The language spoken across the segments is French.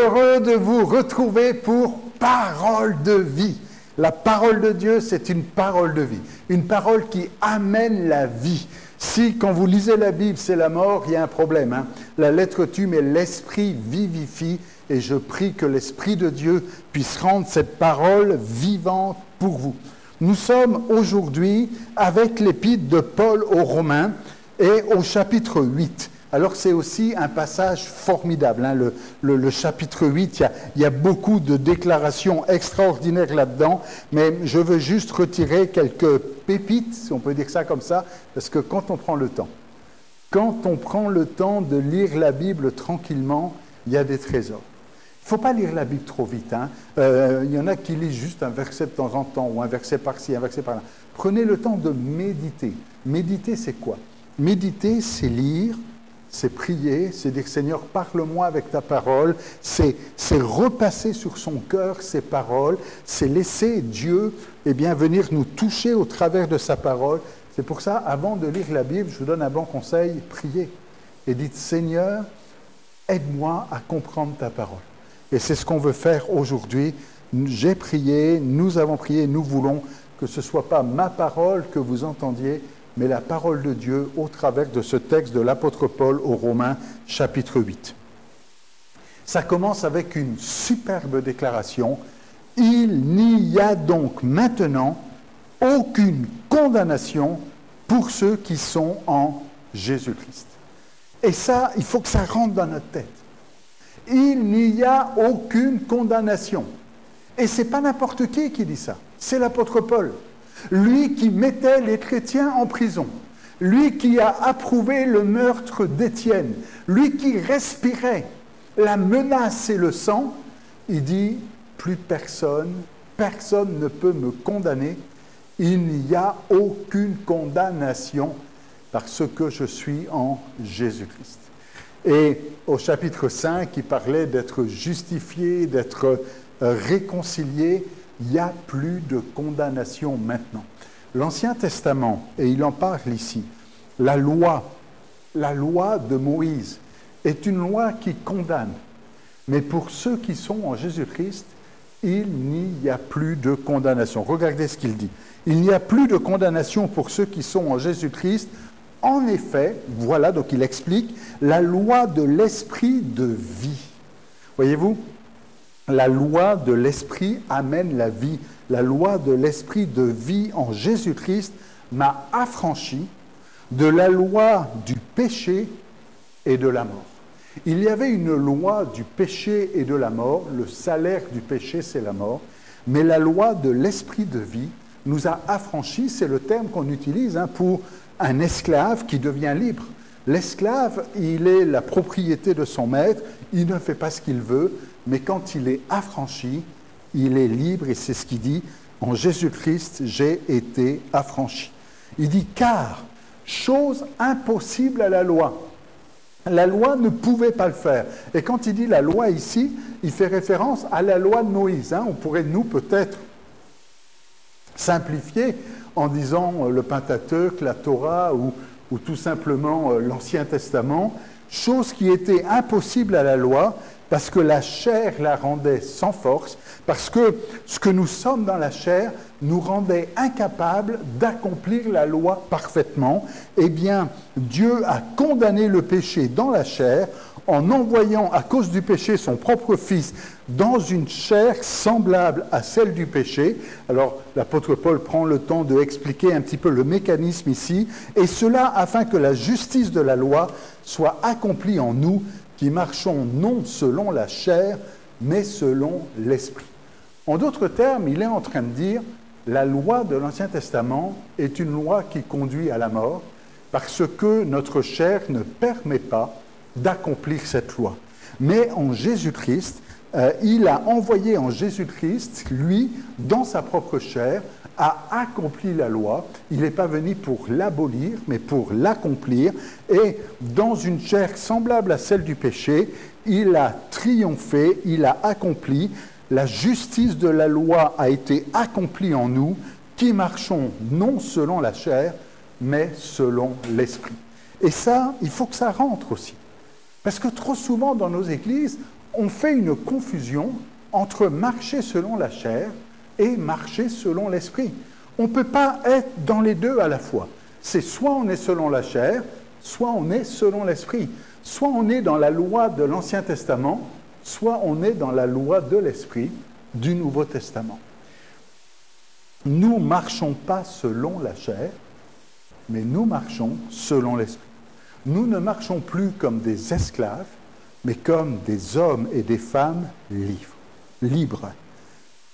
heureux de vous retrouver pour Parole de vie. La parole de Dieu, c'est une parole de vie, une parole qui amène la vie. Si, quand vous lisez la Bible, c'est la mort, il y a un problème. Hein. La lettre tue, mais l'Esprit vivifie. Et je prie que l'Esprit de Dieu puisse rendre cette parole vivante pour vous. Nous sommes aujourd'hui avec l'épître de Paul aux Romains et au chapitre 8. Alors c'est aussi un passage formidable, hein, le chapitre 8, il y a beaucoup de déclarations extraordinaires là-dedans, mais je veux juste retirer quelques pépites, si on peut dire ça comme ça, parce que quand on prend le temps de lire la Bible tranquillement, il y a des trésors. Il ne faut pas lire la Bible trop vite. Hein. Il y en a qui lisent juste un verset de temps en temps, ou un verset par-ci, un verset par-là. Prenez le temps de méditer. Méditer, c'est quoi? Méditer, c'est lire, c'est prier, c'est dire « Seigneur, parle-moi avec ta parole », c'est repasser sur son cœur ces paroles, c'est laisser Dieu venir nous toucher au travers de sa parole. C'est pour ça, avant de lire la Bible, je vous donne un bon conseil, priez et dites « Seigneur, aide-moi à comprendre ta parole ». Et c'est ce qu'on veut faire aujourd'hui. J'ai prié, nous avons prié, nous voulons que ce ne soit pas ma parole que vous entendiez, mais la parole de Dieu au travers de ce texte de l'apôtre Paul aux Romains, chapitre 8. Ça commence avec une superbe déclaration. « Il n'y a donc maintenant aucune condamnation pour ceux qui sont en Jésus-Christ. » Et ça, il faut que ça rentre dans notre tête. Il n'y a aucune condamnation. Et ce n'est pas n'importe qui dit ça, c'est l'apôtre Paul. Lui qui mettait les chrétiens en prison, lui qui a approuvé le meurtre d'Étienne, lui qui respirait la menace et le sang, il dit « Plus personne ne peut me condamner, il n'y a aucune condamnation parce que je suis en Jésus-Christ. » Et au chapitre 5, il parlait d'être justifié, d'être réconcilié. Il n'y a plus de condamnation maintenant. L'Ancien Testament, et il en parle ici, la loi de Moïse est une loi qui condamne. Mais pour ceux qui sont en Jésus-Christ, il n'y a plus de condamnation. Regardez ce qu'il dit. Il n'y a plus de condamnation pour ceux qui sont en Jésus-Christ. En effet, voilà, donc il explique, la loi de l'esprit de vie. Voyez-vous ? La loi de l'Esprit amène la vie. La loi de l'Esprit de vie en Jésus-Christ m'a affranchi de la loi du péché et de la mort. Il y avait une loi du péché et de la mort. Le salaire du péché, c'est la mort. Mais la loi de l'Esprit de vie nous a affranchis. C'est le terme qu'on utilise pour un esclave qui devient libre. L'esclave, il est la propriété de son maître. Il ne fait pas ce qu'il veut. Mais quand il est affranchi, il est libre, et c'est ce qu'il dit, en Jésus-Christ, j'ai été affranchi. Il dit, car, chose impossible à la loi ne pouvait pas le faire. Et quand il dit la loi ici, il fait référence à la loi de Moïse. On pourrait, nous, peut-être simplifier en disant le Pentateuque, la Torah, ou tout simplement l'Ancien Testament, chose qui était impossible à la loi, parce que la chair la rendait sans force, parce que ce que nous sommes dans la chair nous rendait incapables d'accomplir la loi parfaitement. Eh bien, Dieu a condamné le péché dans la chair en envoyant à cause du péché son propre Fils dans une chair semblable à celle du péché. Alors, l'apôtre Paul prend le temps d'expliquer un petit peu le mécanisme ici, et cela afin que la justice de la loi soit accomplie en nous, qui marchons non selon la chair, mais selon l'esprit. En d'autres termes, il est en train de dire, la loi de l'Ancien Testament est une loi qui conduit à la mort, parce que notre chair ne permet pas d'accomplir cette loi. Mais en Jésus-Christ, il a envoyé en Jésus-Christ, lui, dans sa propre chair, a accompli la loi. Il n'est pas venu pour l'abolir, mais pour l'accomplir. Et dans une chair semblable à celle du péché, il a triomphé, il a accompli. La justice de la loi a été accomplie en nous, qui marchons non selon la chair, mais selon l'esprit. Et ça, il faut que ça rentre aussi. Parce que trop souvent dans nos églises, on fait une confusion entre marcher selon la chair et marcher selon l'esprit. On ne peut pas être dans les deux à la fois. C'est soit on est selon la chair, soit on est selon l'esprit. Soit on est dans la loi de l'Ancien Testament, soit on est dans la loi de l'esprit du Nouveau Testament. Nous ne marchons pas selon la chair, mais nous marchons selon l'esprit. Nous ne marchons plus comme des esclaves, mais comme des hommes et des femmes libres.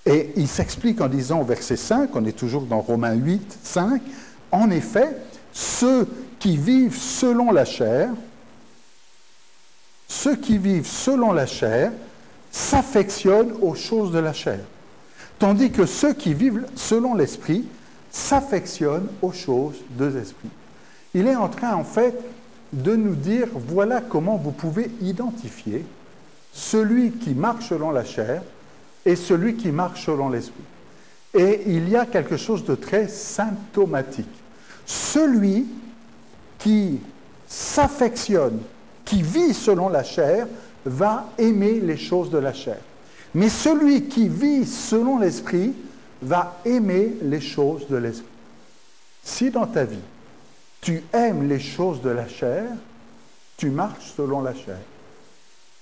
Et il s'explique en disant au verset 5, on est toujours dans Romains 8, 5, en effet, ceux qui vivent selon la chair, s'affectionnent aux choses de la chair, tandis que ceux qui vivent selon l'esprit s'affectionnent aux choses de l'esprit. Il est en train, en fait, de nous dire, voilà comment vous pouvez identifier celui qui marche selon la chair et celui qui marche selon l'esprit. Et il y a quelque chose de très symptomatique. Celui qui s'affectionne, qui vit selon la chair, va aimer les choses de la chair. Mais celui qui vit selon l'esprit va aimer les choses de l'esprit. Si dans ta vie, tu aimes les choses de la chair, tu marches selon la chair.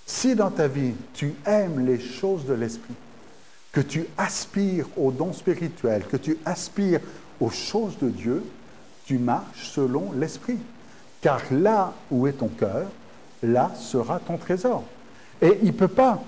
Si dans ta vie, tu aimes les choses de l'esprit, que tu aspires aux dons spirituels, que tu aspires aux choses de Dieu, tu marches selon l'esprit. Car là où est ton cœur, là sera ton trésor. Et tu peux pas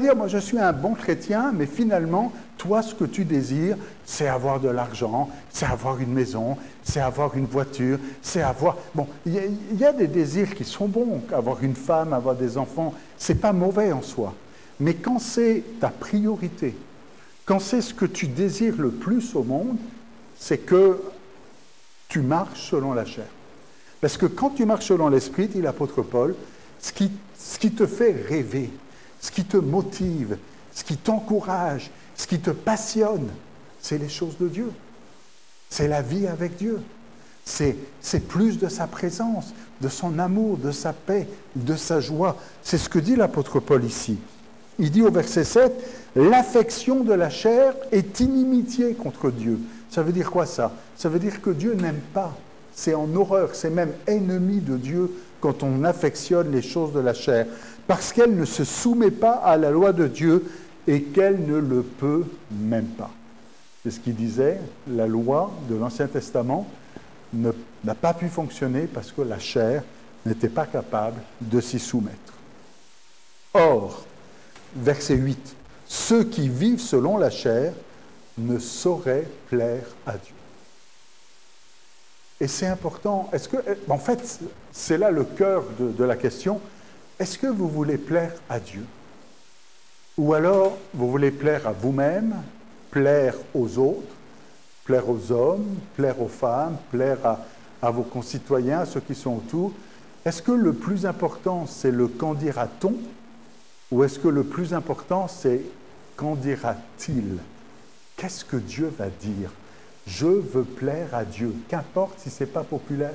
dire, moi je suis un bon chrétien, mais finalement, toi ce que tu désires, c'est avoir de l'argent, c'est avoir une maison, c'est avoir une voiture, c'est avoir... Bon, il y a des désirs qui sont bons, avoir une femme, avoir des enfants, c'est pas mauvais en soi. Mais quand c'est ta priorité, quand c'est ce que tu désires le plus au monde, c'est que tu marches selon la chair. Parce que quand tu marches selon l'esprit, dit l'apôtre Paul, ce qui te fait rêver, ce qui te motive, ce qui t'encourage, ce qui te passionne, c'est les choses de Dieu. C'est la vie avec Dieu. C'est plus de sa présence, de son amour, de sa paix, de sa joie. C'est ce que dit l'apôtre Paul ici. Il dit au verset 7, « L'affection de la chair est inimitié contre Dieu. » Ça veut dire quoi ça? Ça veut dire que Dieu n'aime pas. C'est en horreur, c'est même ennemi de Dieu quand on affectionne les choses de la chair, parce qu'elle ne se soumet pas à la loi de Dieu et qu'elle ne le peut même pas. C'est ce qu'il disait, la loi de l'Ancien Testament n'a pas pu fonctionner parce que la chair n'était pas capable de s'y soumettre. Or, verset 8, « Ceux qui vivent selon la chair ne sauraient plaire à Dieu. » Et c'est important, en fait, c'est là le cœur de la question, est-ce que vous voulez plaire à Dieu? Ou alors, vous voulez plaire à vous-même, plaire aux autres, plaire aux hommes, plaire aux femmes, plaire à vos concitoyens, à ceux qui sont autour? Est-ce que le plus important, c'est le qu'en dira-t-on? Ou est-ce que le plus important, c'est qu'en dira-t-il? Qu'est-ce que Dieu va dire? Je veux plaire à Dieu, qu'importe si ce n'est pas populaire,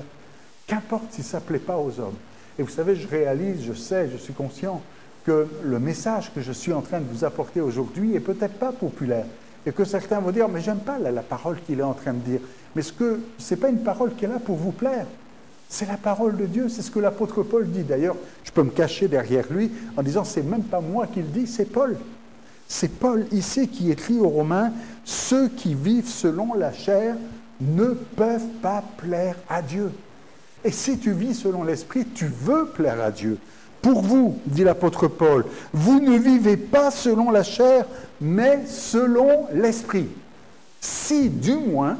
qu'importe si ça ne plaît pas aux hommes. Et vous savez, je réalise, je sais, je suis conscient que le message que je suis en train de vous apporter aujourd'hui n'est peut-être pas populaire. Et que certains vont dire, mais j'aime pas la parole qu'il est en train de dire. Mais ce n'est pas une parole qui est là pour vous plaire. C'est la parole de Dieu, c'est ce que l'apôtre Paul dit. D'ailleurs, je peux me cacher derrière lui en disant, c'est même pas moi qui le dis, c'est Paul. C'est Paul ici qui écrit aux Romains, « Ceux qui vivent selon la chair ne peuvent pas plaire à Dieu. » Et si tu vis selon l'Esprit, tu veux plaire à Dieu. Pour vous, dit l'apôtre Paul, vous ne vivez pas selon la chair, mais selon l'Esprit. Si, du moins,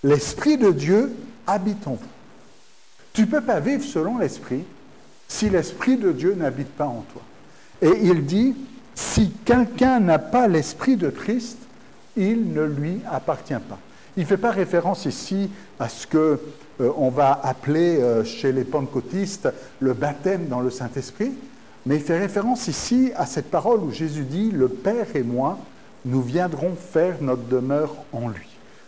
l'Esprit de Dieu habite en vous. Tu ne peux pas vivre selon l'Esprit si l'Esprit de Dieu n'habite pas en toi. Et il dit, si quelqu'un n'a pas l'Esprit de Christ, il ne lui appartient pas. Il ne fait pas référence ici à ce qu'on va appeler chez les pentecôtistes le baptême dans le Saint-Esprit, mais il fait référence ici à cette parole où Jésus dit « Le Père et moi, nous viendrons faire notre demeure en lui ».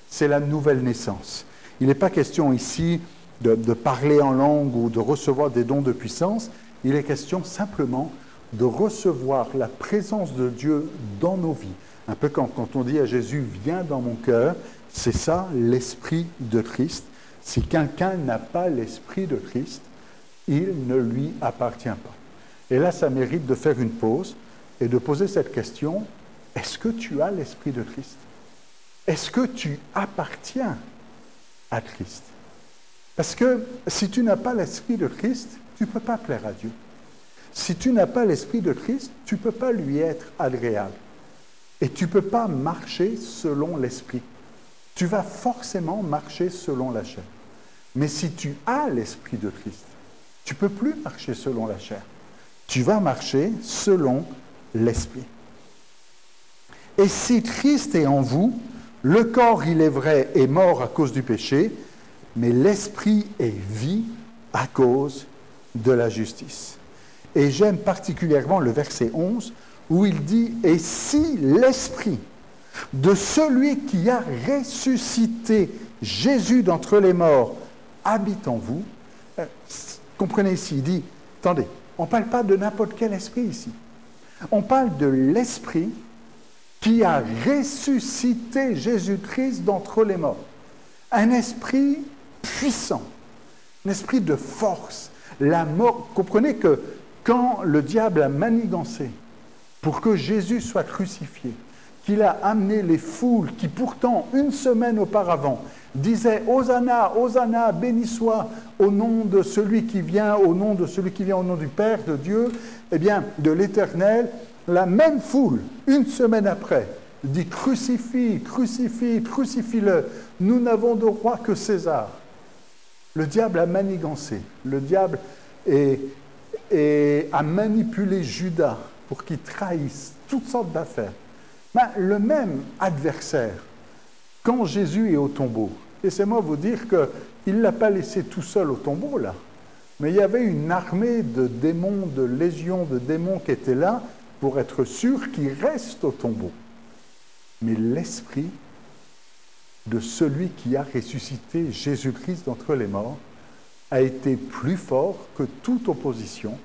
C'est la nouvelle naissance. Il n'est pas question ici de parler en langue ou de recevoir des dons de puissance. il est question simplement de recevoir la présence de Dieu dans nos vies. Un peu quand on dit à Jésus, viens dans mon cœur, c'est ça l'esprit de Christ. Si quelqu'un n'a pas l'esprit de Christ, il ne lui appartient pas. Et là, ça mérite de faire une pause et de poser cette question, est-ce que tu as l'esprit de Christ? Est-ce que tu appartiens à Christ? Parce que si tu n'as pas l'esprit de Christ, tu ne peux pas plaire à Dieu. Si tu n'as pas l'esprit de Christ, tu ne peux pas lui être agréable. Et tu ne peux pas marcher selon l'esprit. Tu vas forcément marcher selon la chair. Mais si tu as l'esprit de Christ, tu ne peux plus marcher selon la chair. Tu vas marcher selon l'esprit. Et si Christ est en vous, le corps, il est vrai, est mort à cause du péché, mais l'esprit est vie à cause de la justice. Et j'aime particulièrement le verset 11, où il dit « Et si l'esprit de celui qui a ressuscité Jésus d'entre les morts habite en vous », comprenez ici, il dit « Attendez, on ne parle pas de n'importe quel esprit ici. On parle de l'esprit qui a ressuscité Jésus-Christ d'entre les morts. Un esprit puissant, un esprit de force. La mort, comprenez que quand le diable a manigancé pour que Jésus soit crucifié, qu'il a amené les foules qui pourtant, une semaine auparavant, disaient « Hosanna, Hosanna, béni soit au nom de celui qui vient, au nom de celui qui vient, au nom du Père, de Dieu, eh bien, de l'Éternel », la même foule, une semaine après, dit « Crucifie, crucifie, crucifie-le, nous n'avons de roi que César ». Le diable a manigancé, le diable a manipulé Judas pour qu'il trahisse toutes sortes d'affaires. Ben, le même adversaire, quand Jésus est au tombeau, laissez-moi vous dire qu'il ne l'a pas laissé tout seul au tombeau, là, mais il y avait une armée de démons, de légions de démons qui étaient là pour être sûr qu'il reste au tombeau. Mais l'esprit de celui qui a ressuscité Jésus-Christ d'entre les morts a été plus fort que toute opposition,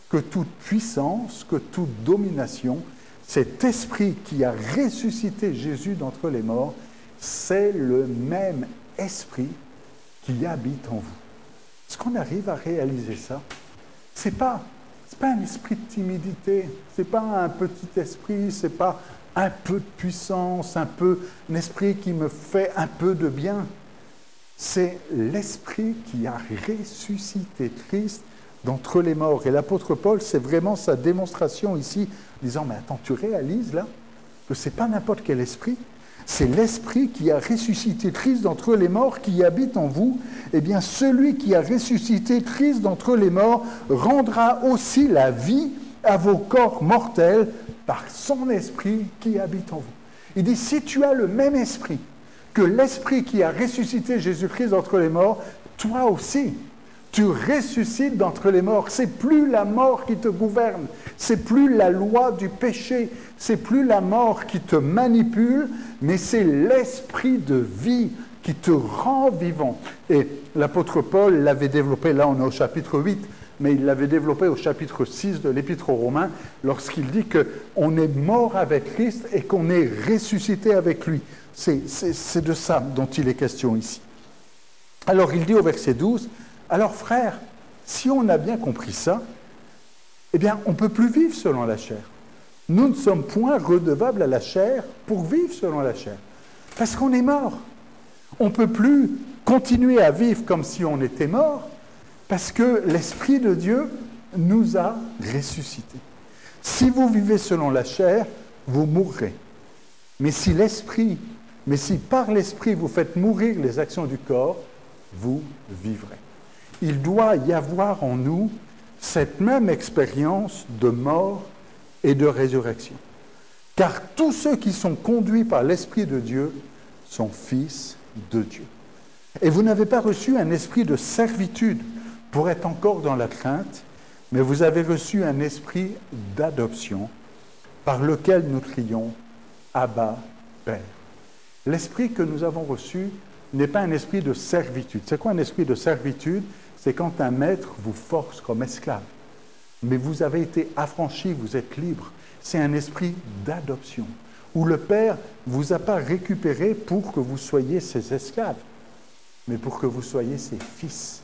que toute puissance, que toute domination. Cet esprit qui a ressuscité Jésus d'entre les morts, c'est le même esprit qui habite en vous. Est-ce qu'on arrive à réaliser ça? C'est pas un esprit de timidité, c'est pas un petit esprit, c'est pas un peu de puissance, un esprit qui me fait un peu de bien. C'est l'esprit qui a ressuscité Christ d'entre les morts. Et l'apôtre Paul, c'est vraiment sa démonstration ici, disant, mais attends, tu réalises là que ce n'est pas n'importe quel esprit, c'est l'esprit qui a ressuscité Christ d'entre les morts qui habite en vous. Eh bien, celui qui a ressuscité Christ d'entre les morts rendra aussi la vie à vos corps mortels par son esprit qui habite en vous. Il dit, si tu as le même esprit que l'esprit qui a ressuscité Jésus-Christ d'entre les morts, toi aussi, tu ressuscites d'entre les morts. C'est plus la mort qui te gouverne, c'est plus la loi du péché, c'est plus la mort qui te manipule, mais c'est l'esprit de vie qui te rend vivant. Et l'apôtre Paul l'avait développé, là on est au chapitre 8, mais il l'avait développé au chapitre 6 de l'Épître aux Romains, lorsqu'il dit qu'on est mort avec Christ et qu'on est ressuscité avec lui. C'est de ça dont il est question ici. Alors il dit au verset 12, « Alors frères, si on a bien compris ça, eh bien on ne peut plus vivre selon la chair. Nous ne sommes point redevables à la chair pour vivre selon la chair. Parce qu'on est mort. On ne peut plus continuer à vivre comme si on était mort, parce que l'Esprit de Dieu nous a ressuscités. Si vous vivez selon la chair, vous mourrez. Mais si par l'Esprit vous faites mourir les actions du corps, vous vivrez. Il doit y avoir en nous cette même expérience de mort et de résurrection. Car tous ceux qui sont conduits par l'Esprit de Dieu sont fils de Dieu. Et vous n'avez pas reçu un esprit de servitude pour être encore dans la crainte, mais vous avez reçu un esprit d'adoption par lequel nous crions « Abba, Père ». L'esprit que nous avons reçu n'est pas un esprit de servitude. C'est quoi un esprit de servitude? C'est quand un maître vous force comme esclave. mais vous avez été affranchis, vous êtes libres. C'est un esprit d'adoption, où le Père ne vous a pas récupéré pour que vous soyez ses esclaves, mais pour que vous soyez ses fils,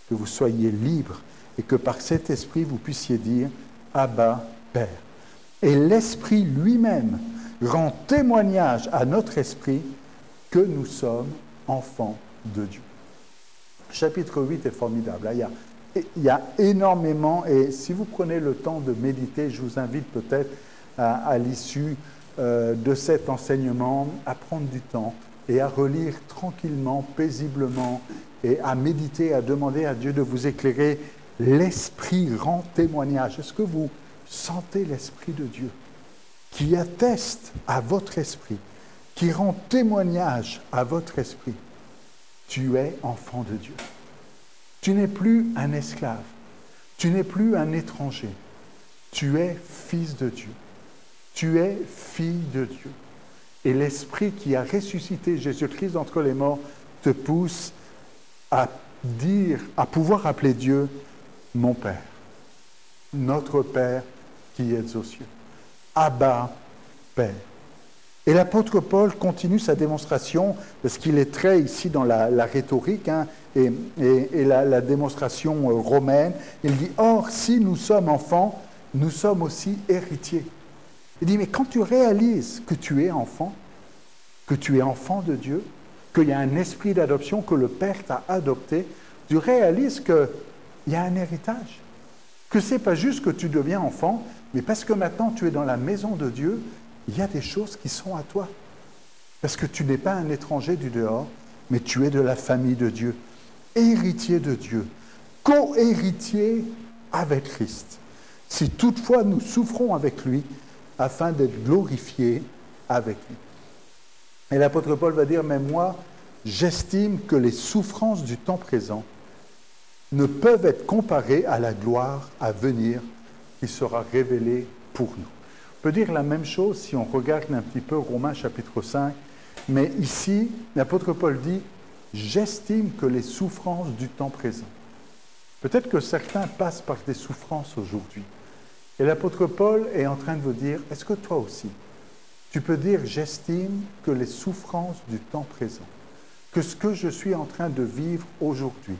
que vous soyez libres, et que par cet esprit, vous puissiez dire « Abba, Père ». Et l'Esprit lui-même rend témoignage à notre esprit que nous sommes enfants de Dieu. Chapitre 8 est formidable. Il y a énormément, et si vous prenez le temps de méditer, je vous invite peut-être à l'issue de cet enseignement à prendre du temps et à relire tranquillement, paisiblement, et à méditer, à demander à Dieu de vous éclairer. L'Esprit rend témoignage. Est-ce que vous sentez l'Esprit de Dieu qui atteste à votre esprit, qui rend témoignage à votre esprit? Tu es enfant de Dieu. Tu n'es plus un esclave. Tu n'es plus un étranger. Tu es fils de Dieu. Tu es fille de Dieu. Et l'Esprit qui a ressuscité Jésus-Christ d'entre les morts te pousse à pouvoir appeler Dieu mon Père, notre Père qui est aux cieux. Abba, Père. Et l'apôtre Paul continue sa démonstration, parce qu'il est très ici dans la rhétorique et la démonstration romaine. Il dit, or, si nous sommes enfants, nous sommes aussi héritiers. Il dit, mais quand tu réalises que tu es enfant de Dieu, qu'il y a un esprit d'adoption, que le Père t'a adopté, tu réalises qu'il y a un héritage. Que ce n'est pas juste que tu deviens enfant, mais parce que maintenant tu es dans la maison de Dieu, il y a des choses qui sont à toi. Parce que tu n'es pas un étranger du dehors, mais tu es de la famille de Dieu, héritier de Dieu, co-héritier avec Christ. Si toutefois nous souffrons avec lui, afin d'être glorifiés avec lui. Et l'apôtre Paul va dire, mais moi, j'estime que les souffrances du temps présent ne peuvent être comparées à la gloire à venir qui sera révélée pour nous. On peut dire la même chose si on regarde un petit peu Romains chapitre 5, mais ici, l'apôtre Paul dit, j'estime que les souffrances du temps présent. Peut-être que certains passent par des souffrances aujourd'hui. Et l'apôtre Paul est en train de vous dire, est-ce que toi aussi, tu peux dire, j'estime que les souffrances du temps présent, que ce que je suis en train de vivre aujourd'hui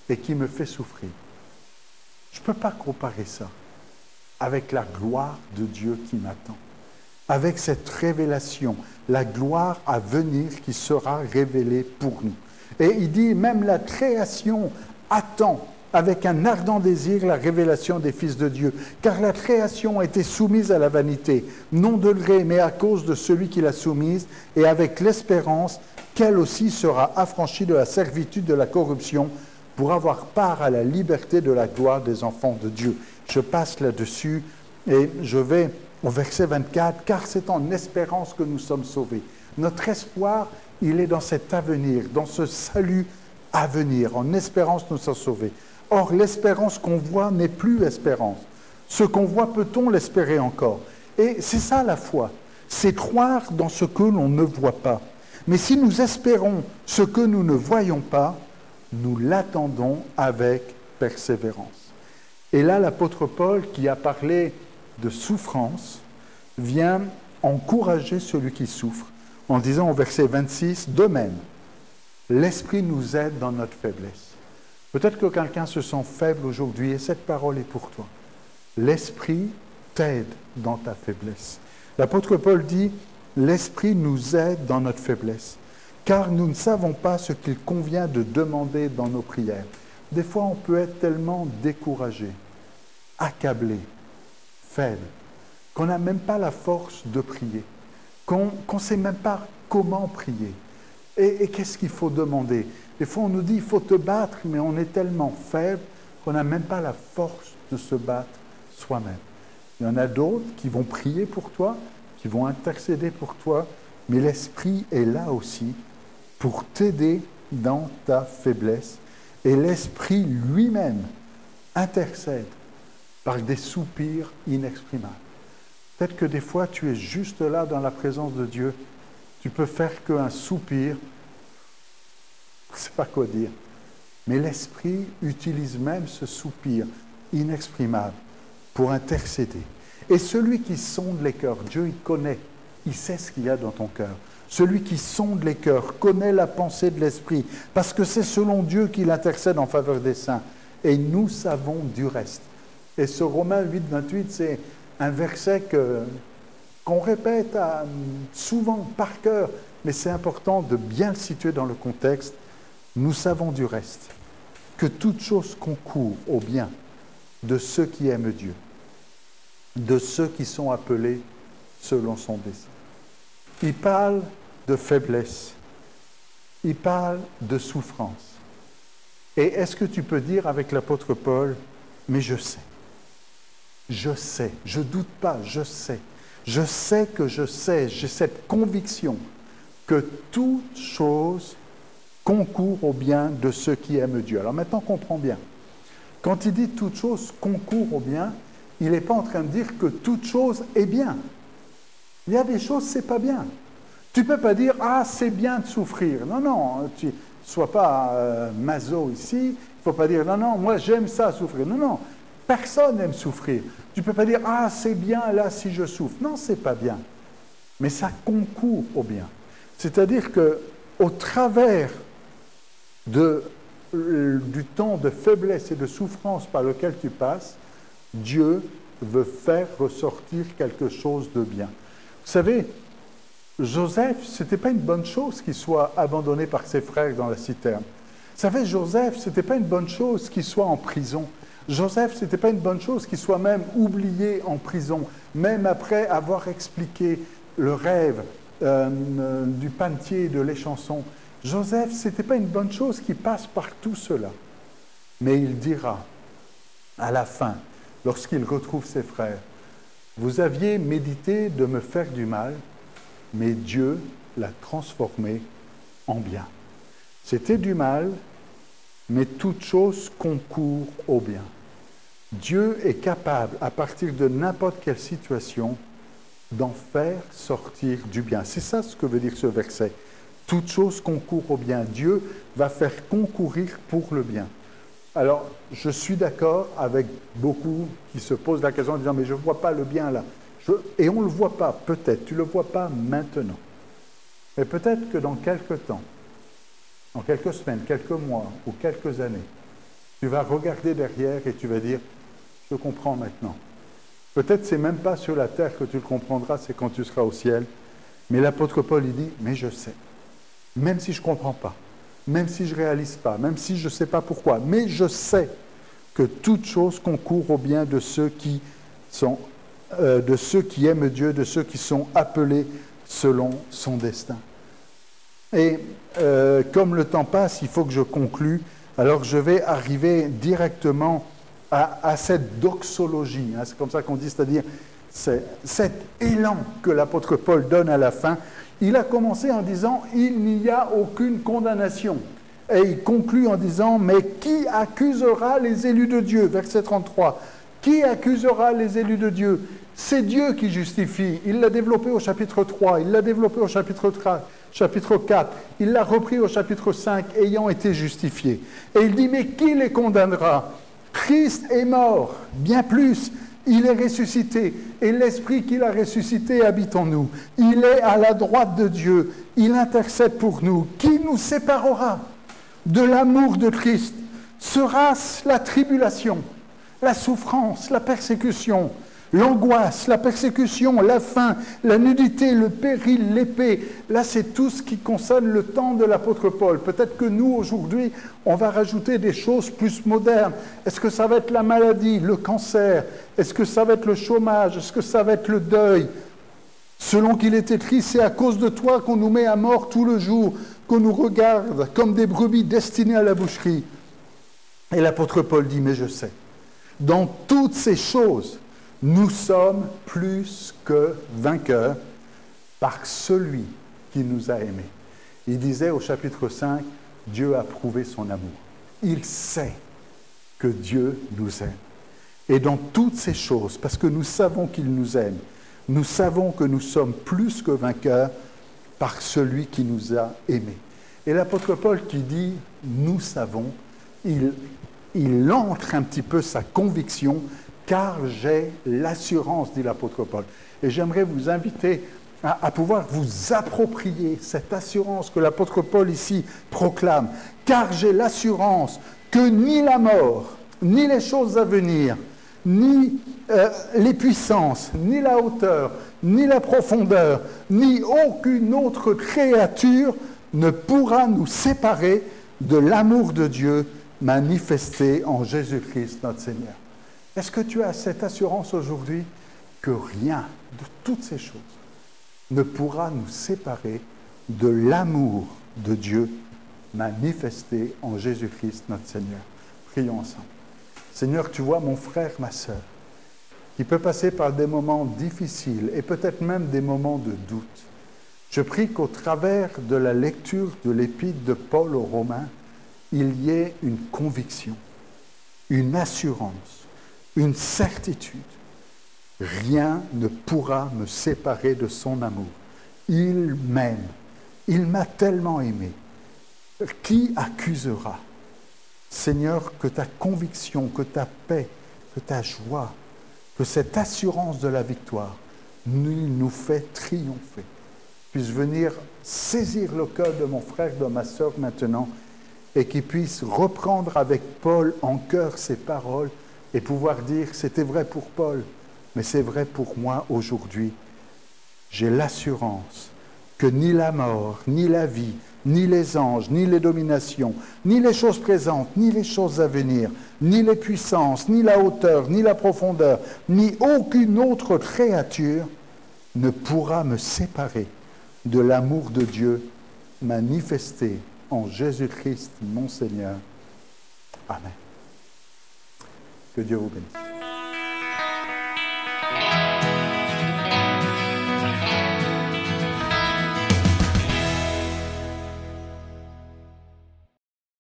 et qui me fait souffrir, je ne peux pas comparer ça avec la gloire de Dieu qui m'attend, avec cette révélation, la gloire à venir qui sera révélée pour nous. Et il dit, même la création attend avec un ardent désir la révélation des fils de Dieu, car la création a été soumise à la vanité, non de gré, mais à cause de celui qui l'a soumise, et avec l'espérance qu'elle aussi sera affranchie de la servitude de la corruption, pour avoir part à la liberté de la gloire des enfants de Dieu. Je passe là-dessus et je vais au verset 24, car c'est en espérance que nous sommes sauvés. Notre espoir, il est dans cet avenir, dans ce salut à venir. En espérance, nous sommes sauvés. Or, l'espérance qu'on voit n'est plus espérance. Ce qu'on voit, peut-on l'espérer encore? Et c'est ça la foi. C'est croire dans ce que l'on ne voit pas. Mais si nous espérons ce que nous ne voyons pas, nous l'attendons avec persévérance. Et là, l'apôtre Paul, qui a parlé de souffrance, vient encourager celui qui souffre en disant au verset 26, de même, l'Esprit nous aide dans notre faiblesse. Peut-être que quelqu'un se sent faible aujourd'hui et cette parole est pour toi. L'Esprit t'aide dans ta faiblesse. L'apôtre Paul dit, l'Esprit nous aide dans notre faiblesse, car nous ne savons pas ce qu'il convient de demander dans nos prières. Des fois, on peut être tellement découragé, accablé, faible, qu'on n'a même pas la force de prier, qu'on ne sait même pas comment prier. Et qu'est-ce qu'il faut demander? Des fois, on nous dit, il faut te battre, mais on est tellement faible qu'on n'a même pas la force de se battre soi-même. Il y en a d'autres qui vont prier pour toi, qui vont intercéder pour toi, mais l'Esprit est là aussi pour t'aider dans ta faiblesse. Et l'Esprit lui-même intercède par des soupirs inexprimables. Peut-être que des fois, tu es juste là dans la présence de Dieu. Tu peux faire qu'un soupir. Je ne sais pas quoi dire. Mais l'Esprit utilise même ce soupir inexprimable pour intercéder. Et celui qui sonde les cœurs, Dieu, il connaît, il sait ce qu'il y a dans ton cœur. Celui qui sonde les cœurs connaît la pensée de l'Esprit, parce que c'est selon Dieu qu'il intercède en faveur des saints. Et nous savons du reste. Et ce Romains 8, 28, c'est un verset qu'on répète souvent par cœur, mais c'est important de bien le situer dans le contexte. Nous savons du reste que toute chose concourt au bien de ceux qui aiment Dieu, de ceux qui sont appelés selon son dessein. Il parle de faiblesse, il parle de souffrance. Et est-ce que tu peux dire avec l'apôtre Paul, mais je sais, je doute pas, je sais que je sais, j'ai cette conviction que toute chose concourt au bien de ceux qui aiment Dieu. Alors maintenant, comprends bien. Quand il dit toute chose concourt au bien, il n'est pas en train de dire que toute chose est bien. Il y a des choses, c'est pas bien. Tu ne peux pas dire, ah, c'est bien de souffrir. Non, non, tu ne sois pas maso ici. Il ne faut pas dire, non, non, moi j'aime ça, souffrir. Non, non, personne n'aime souffrir. Tu ne peux pas dire, ah, c'est bien là si je souffre. Non, c'est pas bien. Mais ça concourt au bien. C'est-à-dire qu'au travers du temps de faiblesse et de souffrance par lequel tu passes, Dieu veut faire ressortir quelque chose de bien. Vous savez, Joseph, ce n'était pas une bonne chose qu'il soit abandonné par ses frères dans la citerne. Vous savez, Joseph, ce n'était pas une bonne chose qu'il soit en prison. Joseph, ce n'était pas une bonne chose qu'il soit même oublié en prison, même après avoir expliqué le rêve du panetier et de l'échanson. Joseph, ce n'était pas une bonne chose qu'il passe par tout cela. Mais il dira, à la fin, lorsqu'il retrouve ses frères, « Vous aviez médité de me faire du mal, mais Dieu l'a transformé en bien. » C'était du mal, mais toute chose concourt au bien. Dieu est capable, à partir de n'importe quelle situation, d'en faire sortir du bien. C'est ça ce que veut dire ce verset. Toute chose concourt au bien. Dieu va faire concourir pour le bien. Alors, je suis d'accord avec beaucoup qui se posent la question en disant « mais je ne vois pas le bien là ». Et on ne le voit pas, peut-être. Tu ne le vois pas maintenant. Mais peut-être que dans quelques temps, dans quelques semaines, quelques mois ou quelques années, tu vas regarder derrière et tu vas dire « je comprends maintenant ». Peut-être c'est même pas sur la terre que tu le comprendras, c'est quand tu seras au ciel. Mais l'apôtre Paul, il dit « mais je sais ». Même si je ne comprends pas, même si je ne réalise pas, même si je ne sais pas pourquoi, mais je sais que toute chose concourt au bien de ceux qui aiment Dieu, de ceux qui sont appelés selon son destin. Et comme le temps passe, il faut que je conclue. Alors je vais arriver directement à cette doxologie, hein, c'est comme ça qu'on dit, c'est-à-dire cet élan que l'apôtre Paul donne à la fin. Il a commencé en disant « il n'y a aucune condamnation ». Et il conclut en disant « mais qui accusera les élus de Dieu ?» Verset 33. Qui accusera les élus de Dieu? C'est Dieu qui justifie. Il l'a développé au chapitre 3, il l'a développé au chapitre 4, il l'a repris au chapitre 5, ayant été justifié. Et il dit « mais qui les condamnera ?» Christ est mort, bien plus. Il est ressuscité, et l'Esprit qu'il a ressuscité habite en nous. Il est à la droite de Dieu, il intercède pour nous. Qui nous séparera de l'amour de Christ? Sera-ce la tribulation, la souffrance, la persécution, l'angoisse, la persécution, la faim, la nudité, le péril, l'épée? Là, c'est tout ce qui concerne le temps de l'apôtre Paul. Peut-être que nous, aujourd'hui, on va rajouter des choses plus modernes. Est-ce que ça va être la maladie, le cancer? Est-ce que ça va être le chômage? Est-ce que ça va être le deuil? Selon qu'il est écrit, c'est à cause de toi qu'on nous met à mort tout le jour, qu'on nous regarde comme des brebis destinées à la boucherie. Et l'apôtre Paul dit, mais je sais, dans toutes ces choses, nous sommes plus que vainqueurs par celui qui nous a aimés. Il disait au chapitre 5, Dieu a prouvé son amour. Il sait que Dieu nous aime. Et dans toutes ces choses, parce que nous savons qu'il nous aime, nous savons que nous sommes plus que vainqueurs par celui qui nous a aimés. Et l'apôtre Paul qui dit « nous savons », il entre un petit peu sa conviction car j'ai l'assurance, dit l'apôtre Paul. Et j'aimerais vous inviter à pouvoir vous approprier cette assurance que l'apôtre Paul ici proclame. Car j'ai l'assurance que ni la mort, ni les choses à venir, ni les puissances, ni la hauteur, ni la profondeur, ni aucune autre créature ne pourra nous séparer de l'amour de Dieu manifesté en Jésus-Christ notre Seigneur. Est-ce que tu as cette assurance aujourd'hui que rien de toutes ces choses ne pourra nous séparer de l'amour de Dieu manifesté en Jésus-Christ notre Seigneur? Prions ensemble. Seigneur, tu vois mon frère, ma sœur, qui peut passer par des moments difficiles et peut-être même des moments de doute. Je prie qu'au travers de la lecture de l'épître de Paul aux Romains, il y ait une conviction, une assurance, une certitude. Rien ne pourra me séparer de son amour. Il m'aime. Il m'a tellement aimé. Qui accusera? Seigneur, que ta conviction, que ta paix, que ta joie, que cette assurance de la victoire nous fait triompher, puisse venir saisir le cœur de mon frère, de ma sœur maintenant, et qu'il puisse reprendre avec Paul en cœur ces paroles et pouvoir dire, c'était vrai pour Paul, mais c'est vrai pour moi aujourd'hui. J'ai l'assurance que ni la mort, ni la vie, ni les anges, ni les dominations, ni les choses présentes, ni les choses à venir, ni les puissances, ni la hauteur, ni la profondeur, ni aucune autre créature ne pourra me séparer de l'amour de Dieu manifesté en Jésus-Christ, mon Seigneur. Amen. Que Dieu vous bénisse.